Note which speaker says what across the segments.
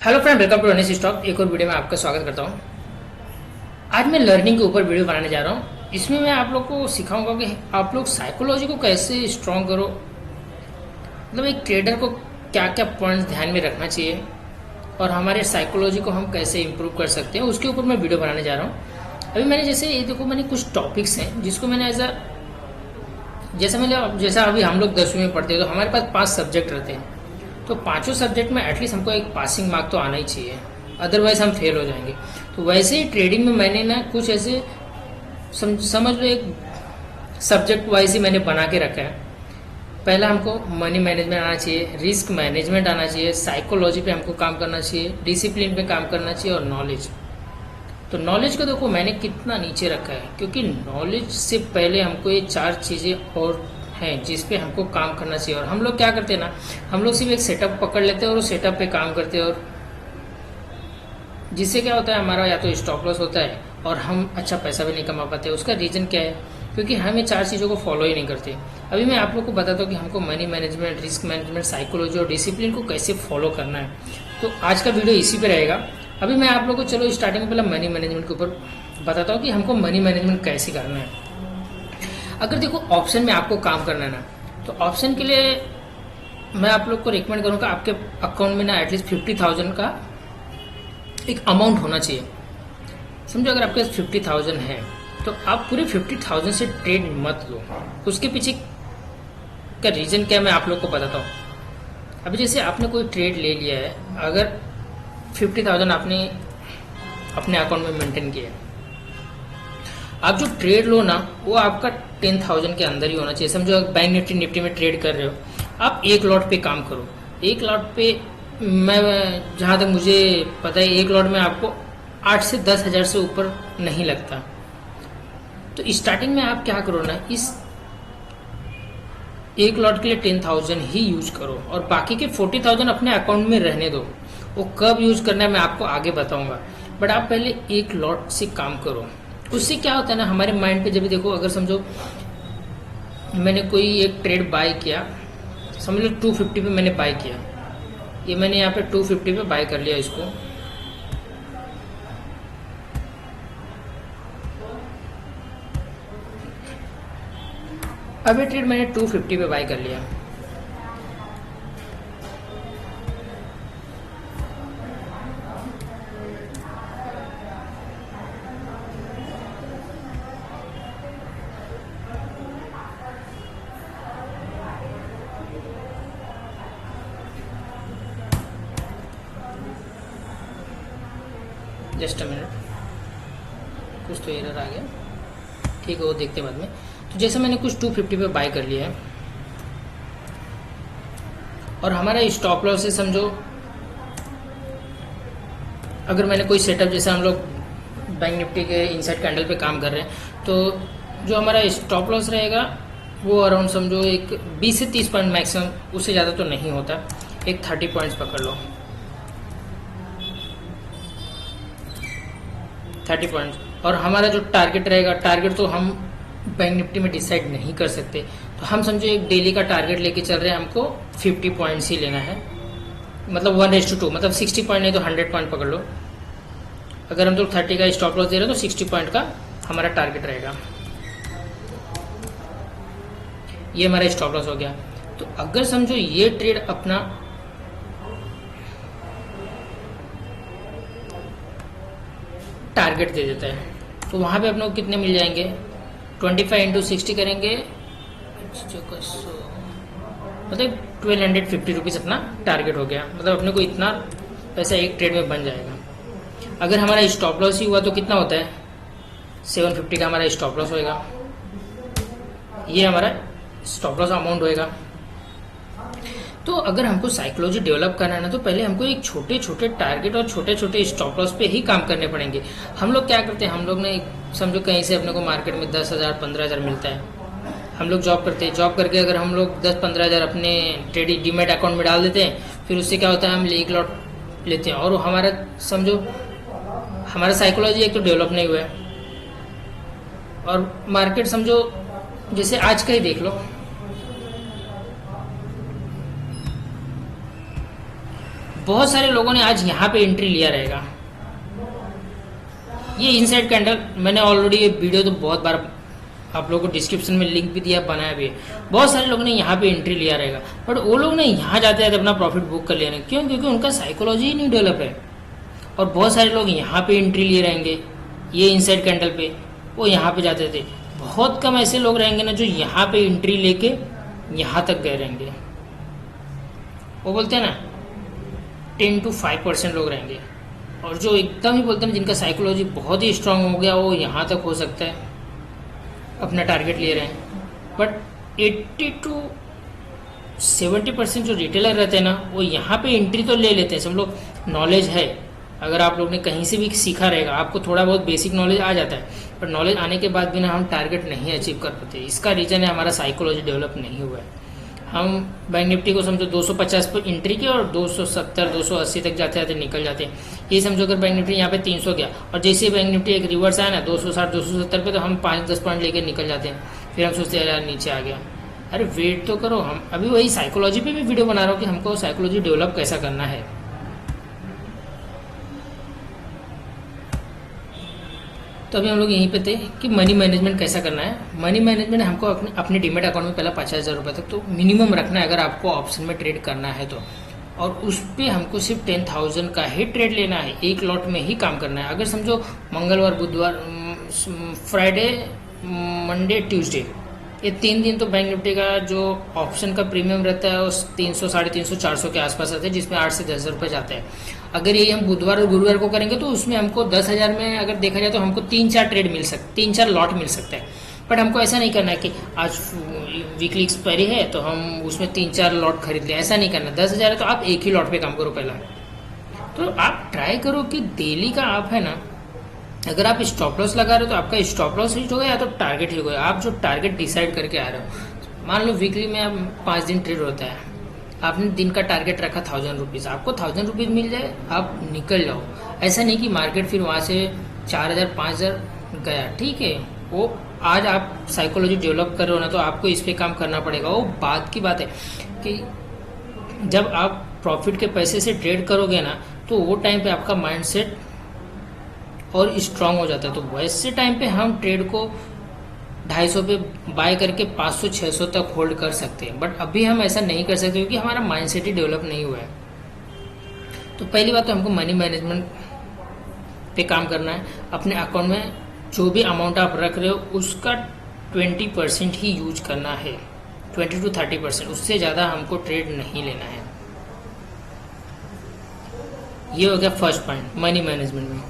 Speaker 1: Hello friend, welcome to Runis stock. एक और video में आपका स्वागत करता हूँ। आज मैं लर्निंग के ऊपर वीडियो बनाने जा रहा हूँ। इसमें मैं आप लोग को सिखाऊंगा कि आप लोग साइकोलॉजी को कैसे स्ट्रॉन्ग करो। मतलब एक ट्रेडर को क्या क्या पॉइंट्स ध्यान में रखना चाहिए और हमारे साइकोलॉजी को हम कैसे इम्प्रूव कर सकते हैं, उसके ऊपर मैं वीडियो बनाने जा रहा हूँ। अभी मैंने जैसे ये देखो, मैंने कुछ टॉपिक्स हैं जिसको मैंने जैसा अभी हम लोग 10वीं में पढ़ते हैं तो हमारे पास 5 सब्जेक्ट रहते हैं। तो पांचों सब्जेक्ट में एटलीस्ट हमको एक पासिंग मार्क तो आना ही चाहिए, अदरवाइज हम फेल हो जाएंगे। तो वैसे ही ट्रेडिंग में मैंने ना कुछ ऐसे समझ लो एक सब्जेक्ट वाइज ही मैंने बना के रखा है। पहला हमको मनी मैनेजमेंट आना चाहिए, रिस्क मैनेजमेंट आना चाहिए, साइकोलॉजी पे हमको काम करना चाहिए, डिसिप्लिन पे काम करना चाहिए और नॉलेज। तो नॉलेज को देखो मैंने कितना नीचे रखा है, क्योंकि नॉलेज से पहले हमको ये 4 चीज़ें और हैं जिस पे हमको काम करना चाहिए। और हम लोग क्या करते हैं ना, हम लोग सिर्फ एक सेटअप पकड़ लेते हैं और उस सेटअप पे काम करते हैं, और जिससे क्या होता है हमारा या तो स्टॉप लॉस होता है और हम अच्छा पैसा भी नहीं कमा पाते। उसका रीज़न क्या है? क्योंकि हम ये 4 चीज़ों को फॉलो ही नहीं करते। अभी मैं आप लोग को बताता हूँ कि हमको money management, risk management, psychology और डिसिप्लिन को कैसे फॉलो करना है। तो आज का वीडियो इसी पे रहेगा। अभी मैं आप लोग को चलो स्टार्टिंग में पहले मनी मैनेजमेंट के ऊपर बताता हूँ कि हमको मनी मैनेजमेंट कैसे करना है। अगर देखो ऑप्शन में आपको काम करना है ना, तो ऑप्शन के लिए मैं आप लोग को रिकमेंड करूँगा आपके अकाउंट में ना एटलीस्ट 50,000 का एक अमाउंट होना चाहिए। समझो अगर आपके पास 50,000 है तो आप पूरे 50,000 से ट्रेड मत लो। उसके पीछे का रीज़न क्या है मैं आप लोग को बताता हूँ। अभी जैसे आपने कोई ट्रेड ले लिया है, अगर 50,000 आपने अपने अकाउंट में मेंटेन किया है, आप जो ट्रेड लो ना वो आपका 10,000 के अंदर ही होना चाहिए। समझो बैंक निफ्टी में ट्रेड कर रहे हो, आप एक लॉट पे काम करो। एक लॉट पे मैं जहाँ तक मुझे पता है एक लॉट में आपको 8 से 10,000 से ऊपर नहीं लगता। तो स्टार्टिंग में आप क्या करो ना, इस एक लॉट के लिए 10,000 ही यूज करो और बाकी के 40,000 अपने अकाउंट में रहने दो। वो कब यूज करना है मैं आपको आगे बताऊंगा, बट आप पहले एक लॉट से काम करो। उससे क्या होता है ना, हमारे माइंड पे जब भी देखो, अगर समझो मैंने कोई एक ट्रेड बाय किया, समझ लो 250 पे मैंने बाय किया, ये मैंने यहाँ पे 250 पे बाय कर लिया इसको। अब ये ट्रेड मैंने 250 पे बाय कर लिया। जस्ट अ मिनट, कुछ तो एरर आ गया, ठीक है वो देखते बाद में। तो जैसे मैंने कुछ 250 पे बाय कर लिया है और हमारा स्टॉप लॉस है, समझो अगर मैंने कोई सेटअप, जैसे हम लोग बैंक निफ्टी के इनसाइड कैंडल पे काम कर रहे हैं, तो जो हमारा स्टॉप लॉस रहेगा वो अराउंड समझो एक 20 से 30 पॉइंट मैक्सिमम, उससे ज़्यादा तो नहीं होता। एक 30 पॉइंट्स पकड़ लो, 30 पॉइंट्स। और हमारा जो टारगेट रहेगा, टारगेट तो हम बैंक निफ्टी में डिसाइड नहीं कर सकते, तो हम समझो एक डेली का टारगेट लेके चल रहे हैं, हमको 50 पॉइंट्स ही लेना है। मतलब 1:2, मतलब 60 पॉइंट नहीं तो 100 पॉइंट पकड़ लो। अगर हम लोग 30 का स्टॉप लॉस दे रहे हैं तो 60 पॉइंट का हमारा टारगेट रहेगा। ये हमारा स्टॉप लॉस हो गया। तो अगर समझो ये ट्रेड अपना टारगेट दे देता है, तो वहाँ पे अपने को कितने मिल जाएंगे? 25 इंटू 60 करेंगे, मतलब 1250 रुपीज़ अपना टारगेट हो गया। मतलब अपने को इतना पैसा एक ट्रेड में बन जाएगा। अगर हमारा स्टॉप लॉस ही हुआ तो कितना होता है? 750 का हमारा स्टॉप लॉस होएगा। ये हमारा स्टॉप लॉस अमाउंट होएगा। तो अगर हमको साइकोलॉजी डेवलप करना है ना, तो पहले हमको एक छोटे छोटे टारगेट और छोटे छोटे स्टॉप लॉस पे ही काम करने पड़ेंगे। हम लोग क्या करते हैं, हम लोग ने समझो कहीं से अपने को मार्केट में 10,000 15,000 मिलता है, हम लोग जॉब करते हैं, जॉब करके अगर हम लोग 10-15,000 अपने ट्रेडिंग डीमेट अकाउंट में डाल देते हैं, फिर उससे क्या होता है हम एक लॉट लेते हैं और हमारा समझो हमारा साइकोलॉजी एक तो डेवलप नहीं हुआ है। और मार्केट समझो जैसे आज का ही देख लो, बहुत सारे लोगों ने आज यहाँ पे एंट्री लिया रहेगा। ये इनसाइड कैंडल मैंने ऑलरेडी ये वीडियो तो बहुत बार आप लोगों को डिस्क्रिप्शन में लिंक भी दिया, बनाया भी है। बहुत सारे लोगों ने यहाँ पे एंट्री लिया रहेगा, बट वो लोग ने यहाँ जाते जाते अपना प्रॉफिट बुक कर लिया। क्यों? क्योंकि उनका साइकोलॉजी ही नहीं डेवलप है। और बहुत सारे लोग यहाँ पे एंट्री लिए रहेंगे, ये इनसाइड कैंडल पे, वो यहाँ पे जाते थे। बहुत कम ऐसे लोग रहेंगे ना जो यहाँ पे एंट्री लेके यहाँ तक गए रहेंगे। वो बोलते हैं ना 10 to 5% लोग रहेंगे। और जो एकदम ही बोलते हैं जिनका साइकोलॉजी बहुत ही स्ट्रांग हो गया, वो यहाँ तक हो सकता है अपना टारगेट ले रहे हैं। बट 80 to 70% जो रिटेलर रहते हैं ना, वो यहाँ पे एंट्री तो ले लेते हैं। सब लोग नॉलेज है, अगर आप लोग ने कहीं से भी सीखा रहेगा, आपको थोड़ा बहुत बेसिक नॉलेज आ जाता है, पर नॉलेज आने के बाद भी ना हम टारगेट नहीं अचीव कर पाते। इसका रीज़न है हमारा साइकोलॉजी डेवलप नहीं हुआ है। हम बैंक निफ्टी को समझो 250 पर एंट्री की और 270 280 तक जाते जाते निकल जाते हैं। ये समझो अगर बैंक निफ्टी यहाँ पे 300 गया और जैसे ही बैंक निफ्टी एक रिवर्स आया ना 260 270 पे, तो हम 5-10 पॉइंट लेके निकल जाते हैं। फिर हम सोचते हैं यार नीचे आ गया। अरे वेट तो करो। हम अभी वही साइकोलॉजी पे भी वीडियो बना रहा हूँ कि हमको साइकोलॉजी डेवलप कैसा करना है। तो अभी हम लोग यहीं पे थे कि मनी मैनेजमेंट कैसा करना है। मनी मैनेजमेंट हमको अपने डीमेट अकाउंट में पहला 50,000 रुपये तक तो मिनिमम रखना है अगर आपको ऑप्शन में ट्रेड करना है तो। और उस पर हमको सिर्फ 10,000 का ही ट्रेड लेना है, एक लॉट में ही काम करना है। अगर समझो मंगलवार बुधवार फ्राइडे मंडे ट्यूसडे ये 3 दिन तो बैंक निफ्टी का जो ऑप्शन का प्रीमियम रहता है उस 300 350 400 के आसपास रहता है, जिसमें 8 से 10 रुपये जाते हैं। अगर ये हम बुधवार और गुरुवार को करेंगे तो उसमें हमको 10,000 में अगर देखा जाए तो हमको 3-4 ट्रेड मिल सकते, 3-4 लॉट मिल सकता है। बट हमको ऐसा नहीं करना है कि आज वीकली एक्सपायरी है तो हम उसमें 3-4 लॉट खरीद लें, ऐसा नहीं करना। 10,000 है तो आप एक ही लॉट पे काम करो पहला। तो आप ट्राई करो कि डेली का आप है ना, अगर आप स्टॉप लॉस लगा रहे हो तो आपका स्टॉप लॉस हिट होगा या तो टारगेट हिट होगा। आप जो टारगेट डिसाइड करके आ रहे हो, मान लो वीकली में आप 5 दिन ट्रेड होता है, आपने दिन का टारगेट रखा 1000 रुपीज़, आपको 1000 रुपीज़ मिल जाए आप निकल जाओ। ऐसा नहीं कि मार्केट फिर वहाँ से 4000 5000 गया, ठीक है। वो आज आप साइकोलॉजी डेवलप कर रहे हो ना, तो आपको इस पर काम करना पड़ेगा। वो बात की बात है कि जब आप प्रॉफिट के पैसे से ट्रेड करोगे ना, तो वो टाइम पे आपका माइंडसेट और स्ट्रांग हो जाता है। तो वैसे टाइम पे हम ट्रेड को 250 पे बाय करके 500-600 तक होल्ड कर सकते हैं। बट अभी हम ऐसा नहीं कर सकते क्योंकि हमारा माइंडसेट ही डेवलप नहीं हुआ है। तो पहली बात तो हमको मनी मैनेजमेंट पे काम करना है। अपने अकाउंट में जो भी अमाउंट आप रख रहे हो उसका 20% ही यूज करना है, 20 to 30%, उससे ज़्यादा हमको ट्रेड नहीं लेना है। ये हो गया फर्स्ट पॉइंट मनी मैनेजमेंट में।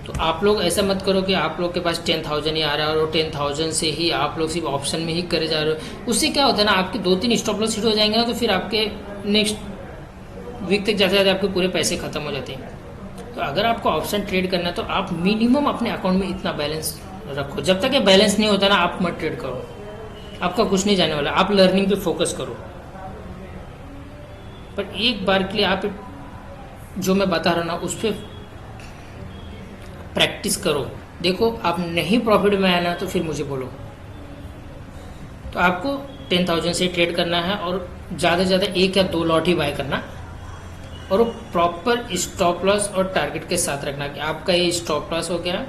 Speaker 1: तो आप लोग ऐसा मत करो कि आप लोग के पास 10,000 ही आ रहा है और 10,000 से ही आप लोग सिर्फ ऑप्शन में ही करे जा रहे हो। उससे क्या होता है ना, आपके 2-3 स्टॉप लॉस हिट हो जाएंगे ना, तो फिर आपके नेक्स्ट वीक तक जाते जाते आपके पूरे पैसे खत्म हो जाते हैं। तो अगर आपको ऑप्शन ट्रेड करना है तो आप मिनिमम अपने अकाउंट में इतना बैलेंस रखो। जब तक ये बैलेंस नहीं होता ना, आप मत ट्रेड करो, आपका कुछ नहीं जाने वाला। आप लर्निंग पे फोकस करो। पर एक बार के लिए आप जो मैं बता रहा हूँ ना उस पर प्रैक्टिस करो। देखो आप नहीं प्रॉफिट में आना तो फिर मुझे बोलो। तो आपको 10,000 से ट्रेड करना है और ज़्यादा से ज़्यादा 1 या 2 लॉट ही बाय करना, और वो प्रॉपर स्टॉप लॉस और टारगेट के साथ रखना कि आपका ये स्टॉप लॉस हो गया,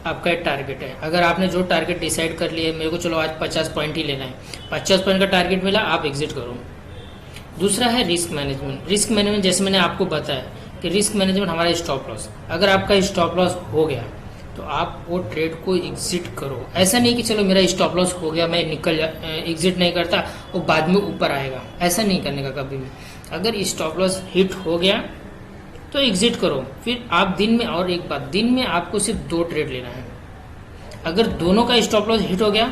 Speaker 1: आपका ये टारगेट है। अगर आपने जो टारगेट डिसाइड कर लिया, मेरे को चलो आज 50 पॉइंट ही लेना है, 50 पॉइंट का टारगेट मिला, आप एग्जिट करो। दूसरा है रिस्क मैनेजमेंट। रिस्क मैनेजमेंट जैसे मैंने आपको बताया कि रिस्क मैनेजमेंट हमारा स्टॉप लॉस। अगर आपका स्टॉप लॉस हो गया तो आप वो ट्रेड को एग्जिट करो। ऐसा नहीं कि चलो मेरा स्टॉप लॉस हो गया मैं एग्जिट नहीं करता, वो बाद में ऊपर आएगा, ऐसा नहीं करने का कभी भी। अगर स्टॉप लॉस हिट हो गया तो एग्जिट करो। फिर आप दिन में, और एक बात, दिन में आपको सिर्फ 2 ट्रेड लेना है। अगर दोनों का स्टॉप लॉस हिट हो गया,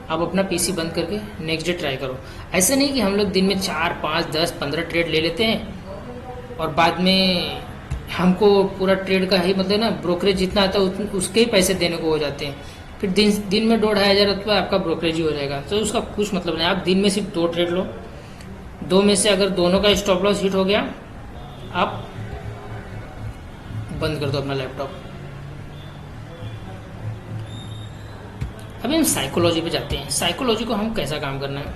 Speaker 1: आप अपना पीसी बंद करके नेक्स्ट डे ट्राई करो। ऐसा नहीं कि हम लोग दिन में 4, 5, 10, 15 ट्रेड ले लेते हैं और बाद में हमको पूरा ट्रेड का ही मतलब ना ब्रोकरेज जितना आता है उसके ही पैसे देने को हो जाते हैं। फिर दिन में 2-2,500 रुपये आपका ब्रोकरेज ही हो जाएगा, तो उसका कुछ मतलब नहीं। आप दिन में सिर्फ 2 ट्रेड लो। 2 में से अगर दोनों का स्टॉप लॉस हिट हो गया, आप बंद कर दो अपना लैपटॉप। अभी हम साइकोलॉजी पे जाते हैं। साइकोलॉजी को हम कैसा काम करना है।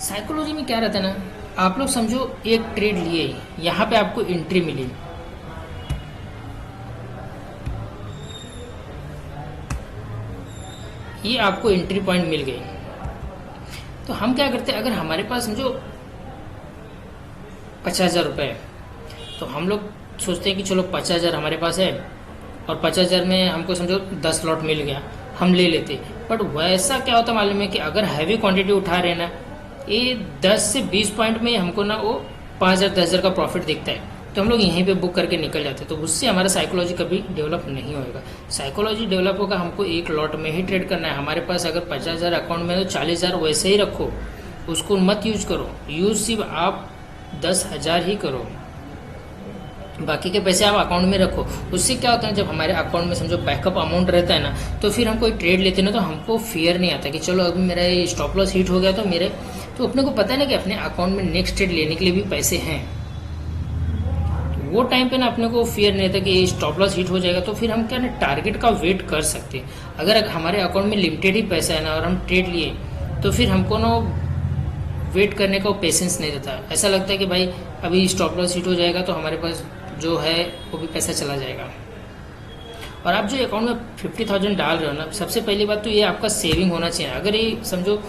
Speaker 1: साइकोलॉजी में क्या रहता है ना, आप लोग समझो एक ट्रेड लिए, यहाँ पे आपको एंट्री मिली, ये आपको एंट्री पॉइंट मिल गई। तो हम क्या करते हैं, अगर हमारे पास समझो 50,000 रुपये है, तो हम लोग सोचते हैं कि चलो 50,000 हमारे पास है और 50,000 में हमको समझो 10 लॉट मिल गया, हम ले लेते। बट वैसा क्या होता मालूम है कि अगर हैवी क्वांटिटी उठा रहे हैं ना, ये 10 से 20 पॉइंट में हमको ना वो 5,000 10,000 का प्रॉफिट दिखता है, तो हम लोग यहीं पे बुक करके निकल जाते हैं। तो उससे हमारा साइकोलॉजी कभी डेवलप नहीं होएगा। साइकोलॉजी डेवलप होगा, हमको एक लॉट में ही ट्रेड करना है। हमारे पास अगर 50,000 अकाउंट में है तो 40,000 वैसे ही रखो, उसको मत यूज करो। यूज सिर्फ आप 10,000 ही करो, बाकी के पैसे आप अकाउंट में रखो। उससे क्या होता है, जब हमारे अकाउंट में समझो बैकअप अमाउंट रहता है ना, तो फिर हम कोई ट्रेड लेते हैं ना, तो हमको फियर नहीं आता कि चलो अभी मेरा ये स्टॉप लॉस हिट हो गया तो मेरे, तो अपने को पता है ना कि अपने अकाउंट में नेक्स्ट ट्रेड लेने के लिए भी पैसे हैं। तो वो टाइम पे ना अपने को फियर नहीं रहता कि ये स्टॉप लॉस हिट हो जाएगा, तो फिर हम क्या ना टारगेट का वेट कर सकते हैं। अगर हमारे अकाउंट में लिमिटेड ही पैसा है ना और हम ट्रेड लिए, तो फिर हमको ना वेट करने का पेशेंस नहीं रहता। ऐसा लगता है कि भाई अभी स्टॉप लॉस हिट हो जाएगा तो हमारे पास जो है वो भी पैसा चला जाएगा। और आप जो अकाउंट में 50,000 डाल रहे हो ना, सबसे पहली बात तो ये आपका सेविंग होना चाहिए। अगर ये समझो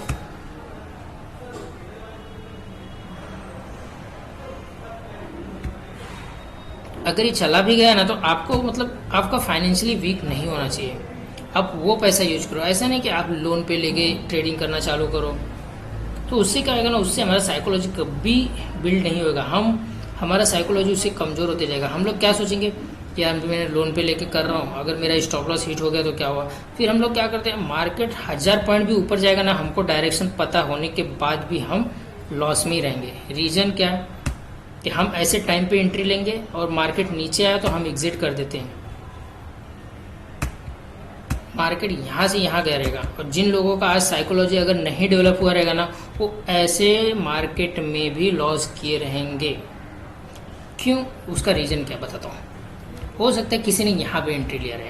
Speaker 1: अगर ये चला भी गया ना, तो आपको मतलब आपका फाइनेंशियली वीक नहीं होना चाहिए। आप वो पैसा यूज करो, ऐसा नहीं कि आप लोन पे लेके ट्रेडिंग करना चालू करो। तो उससे क्या होगा ना, उससे हमारा साइकोलॉजी कभी बिल्ड नहीं होगा। हमारा साइकोलॉजी उससे कमज़ोर होते जाएगा। हम लोग क्या सोचेंगे कि यार मैंने लोन पे लेके कर रहा हूँ, अगर मेरा स्टॉप लॉस हिट हो गया तो क्या हुआ। फिर हम लोग क्या करते हैं, मार्केट 1000 पॉइंट भी ऊपर जाएगा ना, हमको डायरेक्शन पता होने के बाद भी हम लॉस में ही रहेंगे। रीज़न क्या, कि हम ऐसे टाइम पे एंट्री लेंगे और मार्केट नीचे आया तो हम एग्जिट कर देते हैं। मार्केट यहाँ से यहाँ गया रहेगा। और जिन लोगों का आज साइकोलॉजी अगर नहीं डेवलप हुआ रहेगा ना, वो ऐसे मार्केट में भी लॉस किए रहेंगे। क्यों, उसका रीज़न क्या बताता हूँ। हो सकता है किसी ने यहाँ पे एंट्री लिया रहे,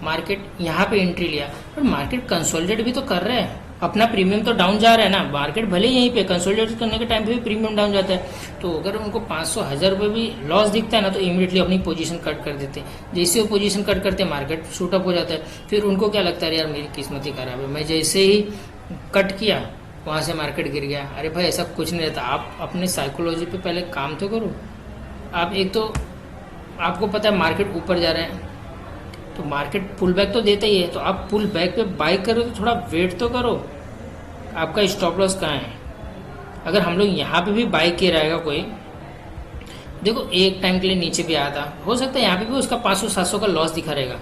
Speaker 1: मार्केट यहाँ पे एंट्री लिया, पर मार्केट कंसोलिडेट भी तो कर रहा है, अपना प्रीमियम तो डाउन जा रहा है ना। मार्केट भले यहीं पे कंसोलिडेट करने के टाइम पे भी प्रीमियम डाउन जाता है, तो अगर उनको 500 1000 रुपये भी लॉस दिखता है ना, तो इमीडिएटली अपनी पोजीशन कट कर देते हैं। जैसे वो पोजीशन कट करते हैं, मार्केट शूटअप हो जाता है। फिर उनको क्या लगता है, यार मेरी किस्मत ही खराब है, मैं जैसे ही कट किया वहाँ से मार्केट गिर गया। अरे भाई ऐसा कुछ नहीं रहता। आप अपने साइकोलॉजी पे पहले काम तो करो। आप एक तो आपको पता है मार्केट ऊपर जा रहा है, तो मार्केट पुल बैक तो देता ही है, तो आप पुल बैक पे बाई करो तो थोड़ा वेट तो करो। आपका स्टॉप लॉस कहाँ है। अगर हम लोग यहाँ पे भी बाई किया रहेगा कोई, देखो एक टाइम के लिए नीचे भी आया था, हो सकता है यहाँ पे भी उसका 500-700 का लॉस दिखा रहेगा।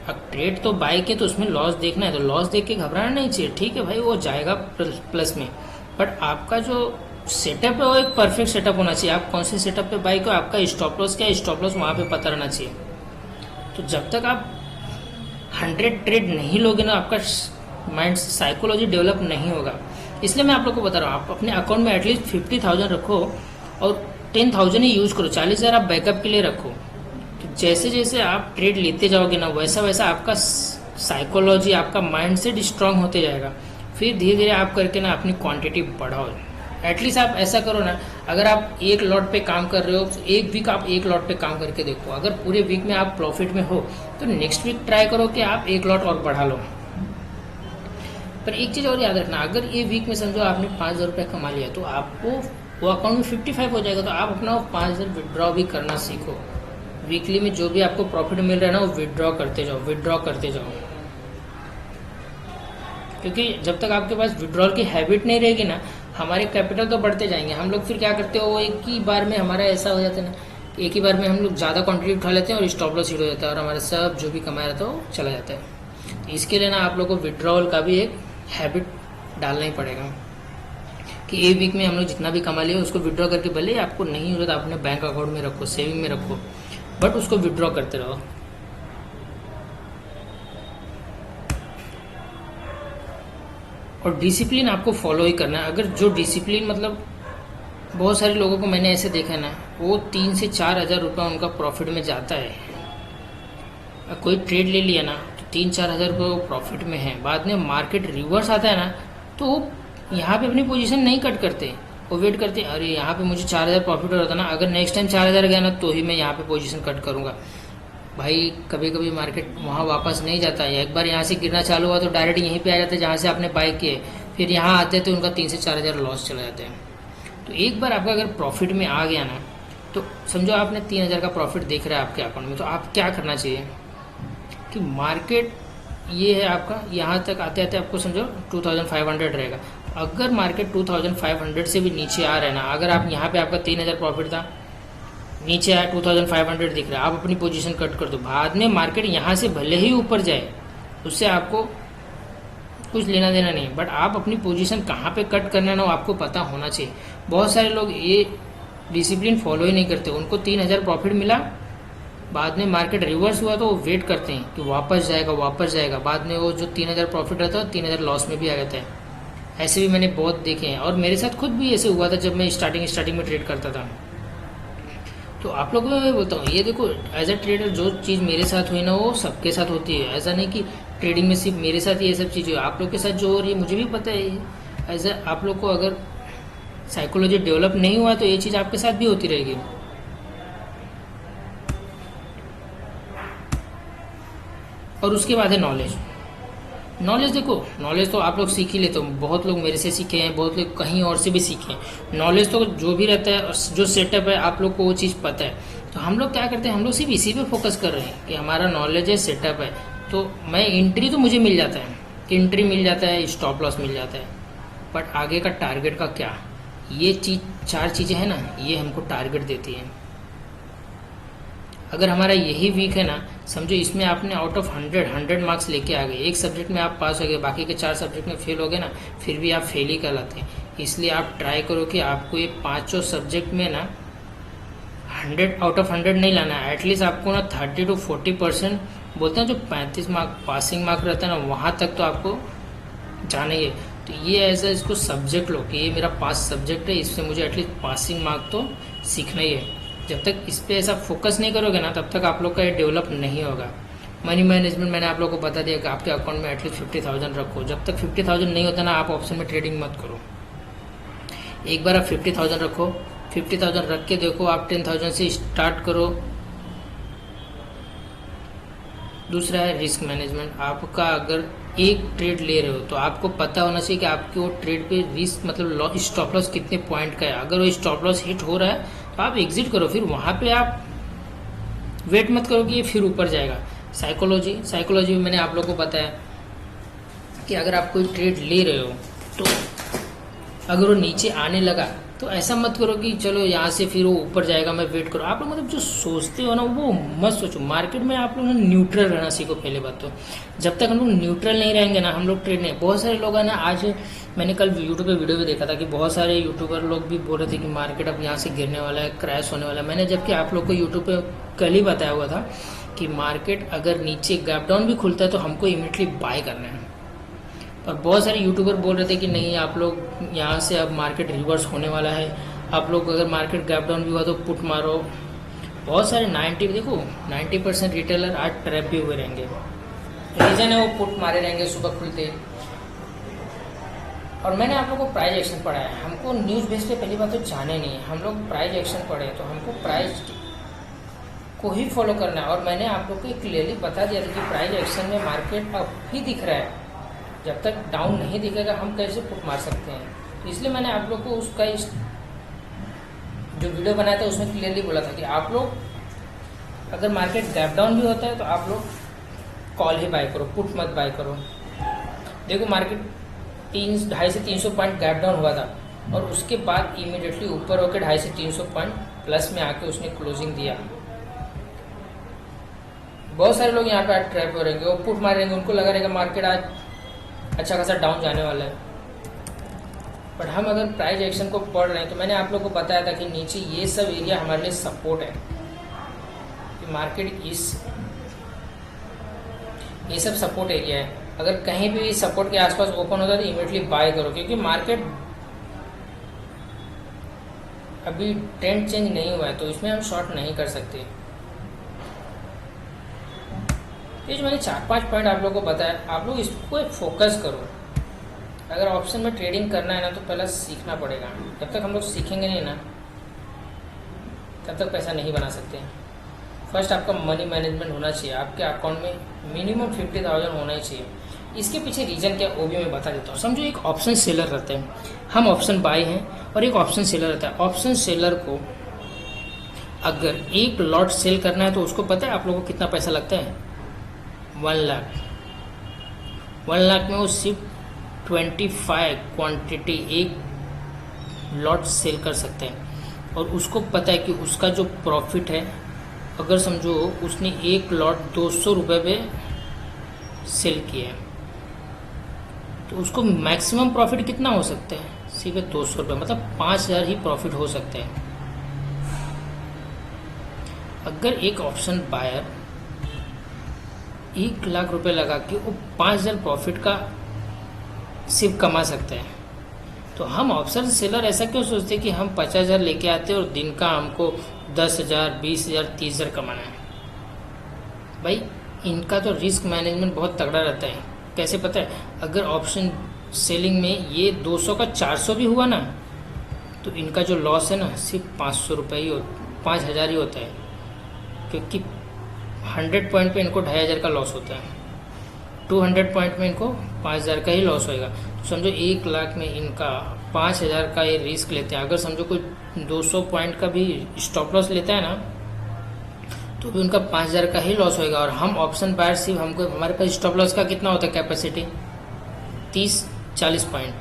Speaker 1: अब ट्रेड तो बाई के, तो उसमें लॉस देखना है, तो लॉस देख के घबराना नहीं चाहिए। ठीक है भाई, वो जाएगा प्लस में, बट आपका जो सेटअप है वो एक परफेक्ट सेटअप होना चाहिए। आप कौन से सेटअप पे बाई को, आपका स्टॉप लॉस क्या है, स्टॉप लॉस वहाँ पे पता रहना चाहिए। तो जब तक आप 100 ट्रेड नहीं लोगे ना, आपका माइंड साइकोलॉजी डेवलप नहीं होगा। इसलिए मैं आप लोग को बता रहा हूँ, आप अपने अकाउंट में एटलीस्ट 50,000 रखो और 10,000 ही यूज करो, 40,000 आप बैकअप के लिए रखो। तो जैसे जैसे आप ट्रेड लेते जाओगे ना, वैसा वैसा आपका साइकोलॉजी, आपका माइंड सेट स्ट्रांग होते जाएगा। फिर धीरे धीरे आप करके ना अपनी क्वांटिटी बढ़ाओ। एटलीस्ट आप ऐसा करो ना, अगर आप एक लॉट पे काम कर रहे हो तो एक वीक आप एक लॉट पे काम करके देखो। अगर पूरे वीक में आप प्रॉफिट में हो, तो नेक्स्ट वीक ट्राई करो कि आप एक लॉट और बढ़ा लो। पर एक चीज़ और याद रखना, अगर ये वीक में समझो आपने 5,000 रुपये कमा लिया, तो आपको वो अकाउंट में 55 हो जाएगा। तो आप अपना 5,000 विड्रॉ भी करना सीखो। वीकली में जो भी आपको प्रॉफिट मिल रहा है ना, वो विड्रॉ करते जाओ, विड्रॉ करते जाओ। क्योंकि जब तक आपके पास विड्रॉल की हैबिट नहीं रहेगी ना, हमारे कैपिटल तो बढ़ते जाएंगे। हम लोग फिर क्या करते हो, एक ही बार में हमारा ऐसा हो जाता है ना, एक ही बार में हम लोग ज़्यादा क्वांटिटी उठा लेते हैं और स्टॉप लॉस हिट हो जाता है, और हमारे सब जो भी कमाया रहता है वो चला जाता है। तो इसके लिए ना आप लोग को विड्रॉल का भी एक हैबिट डालना ही पड़ेगा कि एक वीक में हम लोग जितना भी कमा लिया उसको विड्रॉ करके, भले आपको नहीं हो रहा तो अपने बैंक अकाउंट में रखो, सेविंग में रखो, बट उसको विड्रॉ करते रहो। और डिसिप्लिन आपको फॉलो ही करना है। अगर जो डिसिप्लिन, मतलब बहुत सारे लोगों को मैंने ऐसे देखा है ना, वो 3 से 4 हज़ार रुपये उनका प्रॉफिट में जाता है। कोई ट्रेड ले लिया ना, तो 3-4 हज़ार रुपये वो प्रॉफिट में है, बाद में मार्केट रिवर्स आता है ना, तो वो यहाँ पे अपनी पोजीशन नहीं कट करते, वो वेट करते हैं, अरे यहाँ पे मुझे 4,000 प्रॉफिट हो रहा था ना, अगर नेक्स्ट टाइम 4,000 गया ना तो ही मैं यहाँ पे पोजीशन कट करूँगा। भाई कभी कभी मार्केट वहाँ वापस नहीं जाता है, एक बार यहाँ से गिरना चालू हुआ तो डायरेक्ट यहीं पे आ जाता है जहाँ से आपने बाय किए, फिर यहाँ आते तो उनका 3 से 4 हज़ार लॉस चला जाता है। तो एक बार आपका अगर प्रॉफिट में आ गया ना, तो समझो आपने 3,000 का प्रॉफिट दिख रहा है आपके अकाउंट में, तो आप क्या करना चाहिए कि मार्केट ये है आपका, यहाँ तक आते आते आपको समझो 2,500 रहेगा। अगर मार्केट 2,500 से भी नीचे आ रहा है ना, अगर आप यहाँ पे आपका 3,000 प्रॉफिट था, नीचे आया 2,500 दिख रहा है, आप अपनी पोजीशन कट कर दो। बाद में मार्केट यहाँ से भले ही ऊपर जाए, उससे आपको कुछ लेना देना नहीं, बट आप अपनी पोजीशन कहाँ पे कट करना है ना, वो आपको पता होना चाहिए। बहुत सारे लोग ये डिसिप्लिन फॉलो ही नहीं करते, उनको 3,000 प्रॉफिट मिला, बाद में मार्केट रिवर्स हुआ तो वो वेट करते हैं कि वापस जाएगा वापस जाएगा, बाद में वो जो 3,000 प्रॉफिट रहता है 3,000 लॉस में भी आ जाता है। ऐसे भी मैंने बहुत देखे हैं, और मेरे साथ खुद भी ऐसे हुआ था जब मैं स्टार्टिंग में ट्रेड करता था। तो आप लोगों को मैं बोलता हूँ, ये देखो एज अ ट्रेडर जो चीज़ मेरे साथ हुई ना वो सबके साथ होती है। ऐसा नहीं कि ट्रेडिंग में सिर्फ मेरे साथ ही ये सब चीज़ें, आप लोग के साथ जो हो रही है मुझे भी पता है। एज अ आप लोग को अगर साइकोलॉजी डेवलप नहीं हुआ तो ये चीज़ आपके साथ भी होती रहेगी। और उसके बाद है नॉलेज। नॉलेज देखो, नॉलेज तो आप लोग सीख ही लेते हो, बहुत लोग मेरे से सीखे हैं, बहुत लोग कहीं और से भी सीखे हैं। नॉलेज तो जो भी रहता है, जो सेटअप है आप लोग को वो चीज़ पता है। तो हम लोग क्या करते हैं, हम लोग सिर्फ इसी पे फोकस कर रहे हैं कि हमारा नॉलेज है, सेटअप है। तो मैं एंट्री तो मुझे मिल जाता है, एंट्री मिल जाता है, स्टॉप लॉस मिल जाता है, बट आगे का टारगेट का क्या, ये चीज़ 4 चीज़ें हैं ना, ये हमको टारगेट देती है। अगर हमारा यही वीक है ना, समझो इसमें आपने आउट ऑफ 100 मार्क्स लेके आ गए, एक सब्जेक्ट में आप पास हो गए, बाकी के 4 सब्जेक्ट में फेल हो गए ना, फिर भी आप फेल ही कहलाते हैं। इसलिए आप ट्राई करो कि आपको ये 5 सब्जेक्ट में ना 100 आउट ऑफ 100 नहीं लाना है, एटलीस्ट आपको ना 30 to 40% बोलते हैं जो 35 मार्क पासिंग मार्क रहता है ना, वहाँ तक तो आपको जाना ही है। तो ये ऐसा इसको सब्जेक्ट लो कि ये मेरा पास सब्जेक्ट है, इससे मुझे एटलीस्ट पासिंग मार्क तो सीखना ही है। जब तक इस पर ऐसा फोकस नहीं करोगे ना, तब तक आप लोग का ये डेवलप नहीं होगा। मनी मैनेजमेंट मैंने आप लोग को बता दिया कि आपके अकाउंट में एटलीस्ट 50,000 रखो। जब तक 50,000 नहीं होता ना, आप ऑप्शन में ट्रेडिंग मत करो। एक बार आप 50,000 रखो, 50,000 रख के देखो, आप 10,000 से स्टार्ट करो। दूसरा है रिस्क मैनेजमेंट। आपका अगर एक ट्रेड ले रहे हो तो आपको पता होना चाहिए कि आपके वो ट्रेड पे रिस्क मतलब स्टॉप लॉस कितने पॉइंट का है। अगर वो स्टॉप लॉस हिट हो रहा है तो आप एग्जिट करो, फिर वहाँ पे आप वेट मत करो कि ये फिर ऊपर जाएगा। साइकोलॉजी में मैंने आप लोगों को बताया कि अगर आप कोई ट्रेड ले रहे हो तो अगर वो नीचे आने लगा तो ऐसा मत करो कि चलो यहाँ से फिर वो ऊपर जाएगा मैं वेट करो। आप लोग मतलब जो सोचते हो ना वो मत सोचो। मार्केट में आप लोग न्यूट्रल रहना सीखो। पहले बात तो जब तक हम लोग न्यूट्रल नहीं रहेंगे ना, हम लोग ट्रेड नहीं। बहुत सारे लोग हैं ना, आज मैंने कल यूट्यूब पे वीडियो भी देखा था कि बहुत सारे यूट्यूबर लोग भी बोल रहे थे कि मार्केट अब यहाँ से गिरने वाला है, क्रैश होने वाला है। मैंने जबकि आप लोग को यूट्यूब पे कल ही बताया हुआ था कि मार्केट अगर नीचे गैप डाउन भी खुलता है तो हमको इमीडिएटली बाय करना है। और बहुत सारे यूट्यूबर बोल रहे थे कि नहीं आप लोग यहाँ से अब मार्केट रिवर्स होने वाला है, आप लोग अगर मार्केट गैप डाउन भी हुआ तो पुट मारो। बहुत सारे 90% रिटेलर आज ट्रैप भी हुए रहेंगे। रीज़न है वो पुट मारे रहेंगे सुबह खुलते। और मैंने आप लोगों को प्राइस एक्शन पढ़ा है। हमको न्यूज़ बेस पे पहली बात तो जाने नहीं है, हम लोग प्राइस एक्शन पढ़े तो हमको प्राइस को ही फॉलो करना है। और मैंने आप लोग को क्लियरली बता दिया था कि प्राइस एक्शन में मार्केट अब ही दिख रहा है, जब तक डाउन नहीं दिखेगा हम कैसे पुट मार सकते हैं। तो इसलिए मैंने आप लोग को उसका जो वीडियो बनाया था उसमें क्लियरली बोला था कि आप लोग अगर मार्केट गैप डाउन भी होता है तो आप लोग कॉल ही बाय करो, पुट मत बाय करो। देखो मार्केट 250 से 300 पॉइंट गैप डाउन हुआ था और उसके बाद इमीडिएटली ऊपर होकर 250 से 300 पॉइंट प्लस में आके उसने क्लोजिंग दिया। बहुत सारे लोग यहाँ पे आज ट्रैप हो रहेंगे, वो पुट मारेंगे, उनको लगा रहेगा मार्केट आज अच्छा खासा डाउन जाने वाला है। बट हम अगर प्राइस एक्शन को पढ़ रहे हैं तो मैंने आप लोग को बताया था कि नीचे ये सब एरिया हमारे लिए सपोर्ट है, कि मार्केट ये सब सपोर्ट एरिया है। अगर कहीं भी सपोर्ट के आसपास ओपन होता है तो इमीडिएटली बाय करो, क्योंकि मार्केट अभी ट्रेंड चेंज नहीं हुआ है तो इसमें हम शॉर्ट नहीं कर सकते। ये जो मैंने 4-5 पॉइंट आप लोगों को बताया, आप लोग इसको फोकस करो। अगर ऑप्शन में ट्रेडिंग करना है ना तो पहले सीखना पड़ेगा। जब तक हम लोग सीखेंगे नहीं ना तब तक पैसा नहीं बना सकते। फर्स्ट आपका मनी मैनेजमेंट होना चाहिए, आपके अकाउंट में मिनिमम 50,000 होना ही चाहिए। इसके पीछे रीज़न क्या वो भी मैं बता देता हूँ। समझो एक ऑप्शन सेलर रहता है, हम ऑप्शन बाय हैं और एक ऑप्शन सेलर रहता है। ऑप्शन सेलर को अगर एक लॉट सेल करना है तो उसको पता है आप लोगों को कितना पैसा लगता है? 1 लाख। 1 लाख में वो सिर्फ 25 क्वांटिटी एक लॉट सेल कर सकते हैं और उसको पता है कि उसका जो प्रॉफिट है, अगर समझो उसने एक लॉट 200 रुपये पे सेल किया है तो उसको मैक्सिमम प्रॉफिट कितना हो सकता है? सिर्फ 200 रुपये, मतलब 5,000 ही प्रॉफिट हो सकता है। अगर एक ऑप्शन बायर 1 लाख रुपए लगा के वो 5,000 प्रॉफिट का सिर्फ कमा सकता है, तो हम ऑप्शन सेलर ऐसा क्यों सोचते हैं कि हम 50,000 लेके आते हैं और दिन का हमको 10,000, 20,000, 30,000 कमाना है? भाई इनका तो रिस्क मैनेजमेंट बहुत तगड़ा रहता है। कैसे पता है? अगर ऑप्शन सेलिंग में ये 200 का 400 भी हुआ ना तो इनका जो लॉस है ना सिर्फ 500 रुपये ही 5,000 ही होता है, क्योंकि 100 पॉइंट पे इनको 2,500 का लॉस होता है, 200 पॉइंट में इनको 5,000 का ही लॉस होएगा। तो समझो 1 लाख में इनका 5,000 का ये रिस्क लेते हैं। अगर समझो कोई 200 पॉइंट का भी स्टॉप लॉस लेता है ना तो भी उनका 5,000 का ही लॉस होएगा। और हम ऑप्शन बायर सिर्फ हमको हमारे पास स्टॉप लॉस का कितना होता है कैपेसिटी? 30-40 पॉइंट।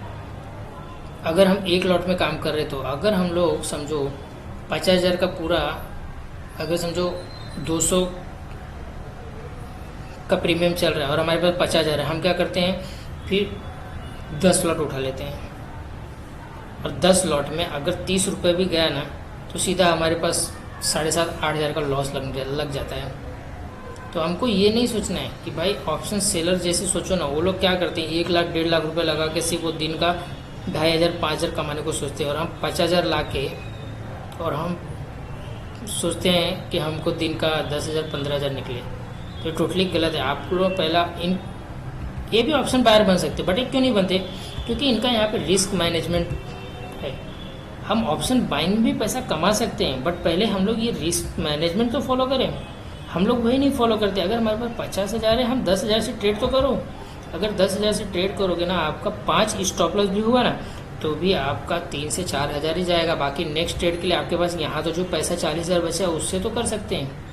Speaker 1: अगर हम एक लॉट में काम कर रहे तो अगर हम लोग समझो 50,000 का पूरा, अगर समझो 200 का प्रीमियम चल रहा है और हमारे पास 50,000 है, हम क्या करते हैं फिर 10 लॉट उठा लेते हैं और 10 लॉट में अगर 30 रुपये भी गया ना तो सीधा हमारे पास 7,500-8,000 का लॉस लग जाता है। तो हमको ये नहीं सोचना है कि भाई ऑप्शन सेलर जैसे सोचो ना, वो लोग क्या करते हैं 1 लाख 1.5 लाख रुपए लगा के सिर्फ वो दिन का 2,500-5,000 कमाने को सोचते हैं और हम 50,000 ला के और हम सोचते हैं कि हमको दिन का 10,000-15,000 निकले। तो टोटली गलत है। आप लोग पहला ये भी ऑप्शन बायर बन सकते, बट ये क्यों नहीं बनते? क्योंकि इनका यहाँ पे रिस्क मैनेजमेंट है। हम ऑप्शन बाइंग में भी पैसा कमा सकते हैं, बट पहले हम लोग ये रिस्क मैनेजमेंट तो फॉलो करें। हम लोग वही नहीं फॉलो करते। अगर हमारे पास 50,000 है, हम 10,000 से ट्रेड तो करो। अगर 10,000 से ट्रेड करोगे ना, आपका 5 स्टॉप लॉस भी हुआ ना तो भी आपका 3 से 4,000 ही जाएगा। बाकी नेक्स्ट ट्रेड के लिए आपके पास यहाँ तो जो पैसा 40,000 बचा है उससे तो कर सकते हैं।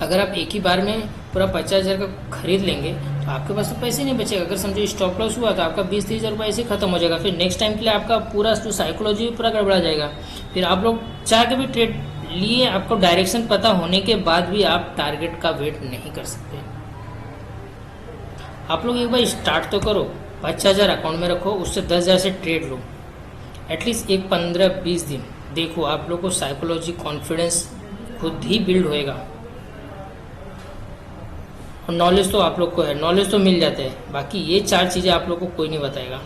Speaker 1: अगर आप एक ही बार में पूरा 50,000 का खरीद लेंगे तो आपके पास तो पैसे नहीं बचेगा। अगर समझो स्टॉप लॉस हुआ तो आपका 20-30,000 रुपये ऐसे खत्म हो जाएगा। फिर नेक्स्ट टाइम के लिए आपका पूरा जो साइकोलॉजी पूरा गड़बड़ा जाएगा। फिर आप लोग चाह के भी ट्रेड लिए, आपको डायरेक्शन पता होने के बाद भी आप टारगेट का वेट नहीं कर सकते। आप लोग एक बार स्टार्ट तो करो, 50,000 अकाउंट में रखो, उससे 10,000 से ट्रेड लो। एटलीस्ट एक 15-20 दिन देखो, आप लोग को साइकोलॉजी कॉन्फिडेंस खुद ही बिल्ड होएगा। और नॉलेज तो आप लोग को है, नॉलेज तो मिल जाता है। बाकी ये 4 चीज़ें आप लोग को कोई नहीं बताएगा।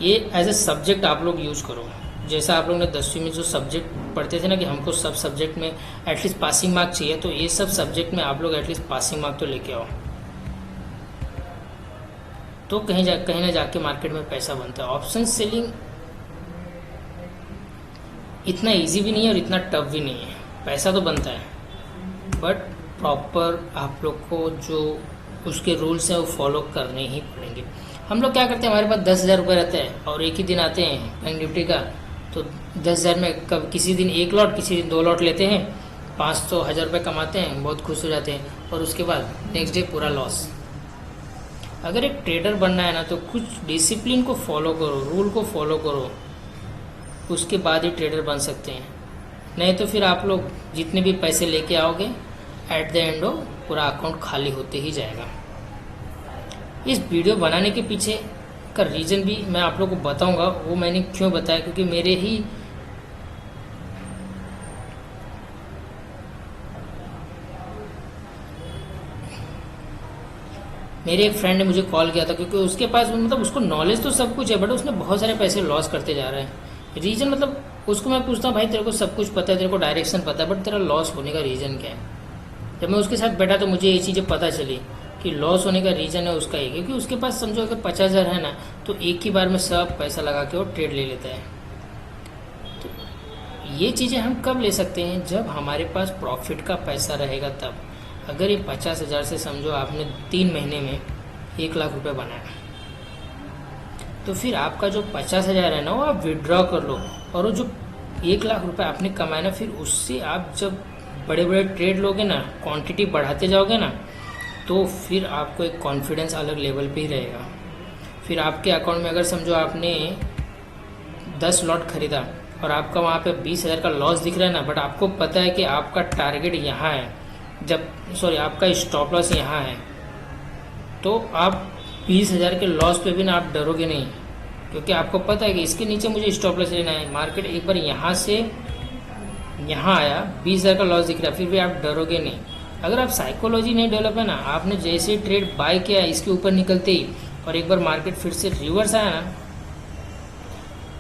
Speaker 1: ये एज ए सब्जेक्ट आप लोग यूज करो। जैसा आप लोग ने 10वीं में जो सब्जेक्ट पढ़ते थे ना कि हमको सब सब्जेक्ट में एटलीस्ट पासिंग मार्क चाहिए, तो ये सब सब्जेक्ट में आप लोग एटलीस्ट पासिंग मार्क तो लेके आओ, तो कहीं ना जाके मार्केट में पैसा बनता है। ऑप्शन सेलिंग इतना इजी भी नहीं है और इतना टफ भी नहीं है। पैसा तो बनता है, बट प्रॉपर आप लोग को जो उसके रूल्स हैं वो फॉलो करने ही पड़ेंगे। हम लोग क्या करते हैं, हमारे पास 10,000 रुपये रहते हैं और एक ही दिन आते हैं बैंक निफ्टी का, तो 10,000 में कब किसी दिन 1 लॉट, किसी दिन 2 लॉट लेते हैं, 500-1,000 रुपये कमाते हैं, बहुत खुश हो जाते हैं और उसके बाद नेक्स्ट डे पूरा लॉस। अगर एक ट्रेडर बनना है ना तो कुछ डिसिप्लिन को फॉलो करो, रूल को फॉलो करो, उसके बाद ही ट्रेडर बन सकते हैं। नहीं तो फिर आप लोग जितने भी पैसे लेके आओगे एट द एंड पूरा अकाउंट खाली होते ही जाएगा। इस वीडियो बनाने के पीछे का रीज़न भी मैं आप लोग को बताऊंगा, वो मैंने क्यों बताया, क्योंकि मेरे एक फ्रेंड ने मुझे कॉल किया था, क्योंकि उसके पास मतलब उसको नॉलेज तो सब कुछ है बट उसने बहुत सारे पैसे लॉस करते जा रहा है। रीज़न मतलब उसको मैं पूछता हूँ, भाई तेरे को सब कुछ पता है, तेरे को डायरेक्शन पता है, बट तेरा लॉस होने का रीज़न क्या है? जब मैं उसके साथ बैठा तो मुझे ये चीज़ें पता चली कि लॉस होने का रीज़न है उसका ही, क्योंकि उसके पास समझो अगर 50,000 है ना, तो एक ही बार में सब पैसा लगा के वो ट्रेड ले लेता है। तो ये चीज़ें हम कब ले सकते हैं, जब हमारे पास प्रॉफिट का पैसा रहेगा तब। अगर ये 50,000 से समझो आपने 3 महीने में 1,00,000 रुपये बनाया, तो फिर आपका जो 50,000 है ना वो आप विड्रॉ कर लो, और वो जो 1,00,000 रुपये आपने कमाया ना, फिर उससे आप जब बड़े बड़े ट्रेड लोगे ना, क्वांटिटी बढ़ाते जाओगे ना, तो फिर आपको एक कॉन्फिडेंस अलग लेवल पे ही रहेगा। फिर आपके अकाउंट में अगर समझो आपने 10 लॉट खरीदा और आपका वहाँ पे 20,000 का लॉस दिख रहा है ना, बट आपको पता है कि आपका टारगेट यहाँ है, आपका स्टॉप लॉस यहाँ है, तो आप 20,000 के लॉस पे भी ना आप डरोगे नहीं, क्योंकि आपको पता है कि इसके नीचे मुझे स्टॉप लॉस लेना है। मार्केट एक बार यहाँ से यहाँ आया, 20,000 का लॉस दिख रहा है, फिर भी आप डरोगे नहीं। अगर आप साइकोलॉजी नहीं डेवलप है ना, आपने जैसे ट्रेड बाय किया इसके ऊपर निकलते ही, और एक बार मार्केट फिर से रिवर्स आया ना,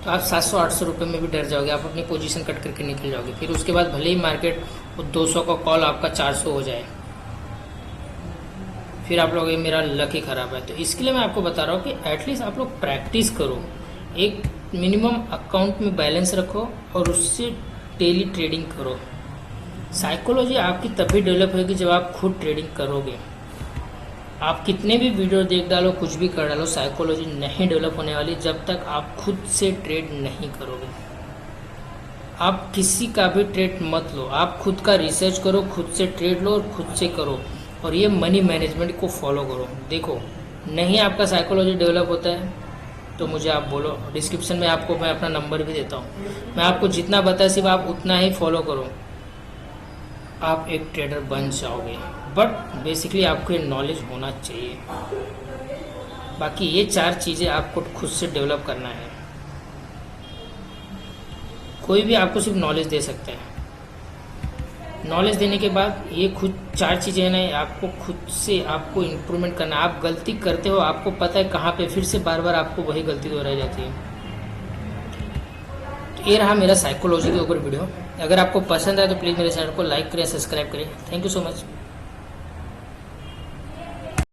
Speaker 1: तो आप 700-800 रुपये में भी डर जाओगे, आप अपनी पोजीशन कट करके निकल जाओगे। फिर उसके बाद भले ही मार्केट 200 का कॉल आपका 400 हो जाए, फिर आप लोग ये मेरा लक ही ख़राब है। तो इसके लिए मैं आपको बता रहा हूँ कि एटलीस्ट आप लोग प्रैक्टिस करो, एक मिनिमम अकाउंट में बैलेंस रखो और उससे डेली ट्रेडिंग करो। साइकोलॉजी आपकी तभी डेवलप होगी जब आप खुद ट्रेडिंग करोगे। आप कितने भी वीडियो देख डालो, कुछ भी कर डालो, साइकोलॉजी नहीं डेवलप होने वाली जब तक आप खुद से ट्रेड नहीं करोगे। आप किसी का भी ट्रेड मत लो, आप खुद का रिसर्च करो, खुद से ट्रेड लो और खुद से करो, और ये मनी मैनेजमेंट को फॉलो करो। देखो, नहीं आपका साइकोलॉजी डेवलप होता है तो मुझे आप बोलो, डिस्क्रिप्शन में आपको मैं अपना नंबर भी देता हूँ। मैं आपको जितना बताया सिर्फ आप उतना ही फॉलो करो, आप एक ट्रेडर बन जाओगे। बट बेसिकली आपको ये नॉलेज होना चाहिए। बाकी ये 4 चीज़ें आपको खुद से डेवलप करना है। कोई भी आपको सिर्फ नॉलेज दे सकता है, नॉलेज देने के बाद ये खुद 4 चीज़ें हैं ना, आपको खुद से आपको इम्प्रूवमेंट करना है। आप गलती करते हो, आपको पता है कहाँ पे, फिर से बार बार आपको वही गलती दोहराई जाती है। तो ये रहा मेरा साइकोलॉजी के ऊपर वीडियो। अगर आपको पसंद आए तो प्लीज़ मेरे चैनल को लाइक करें, सब्सक्राइब करें। Thank you so much.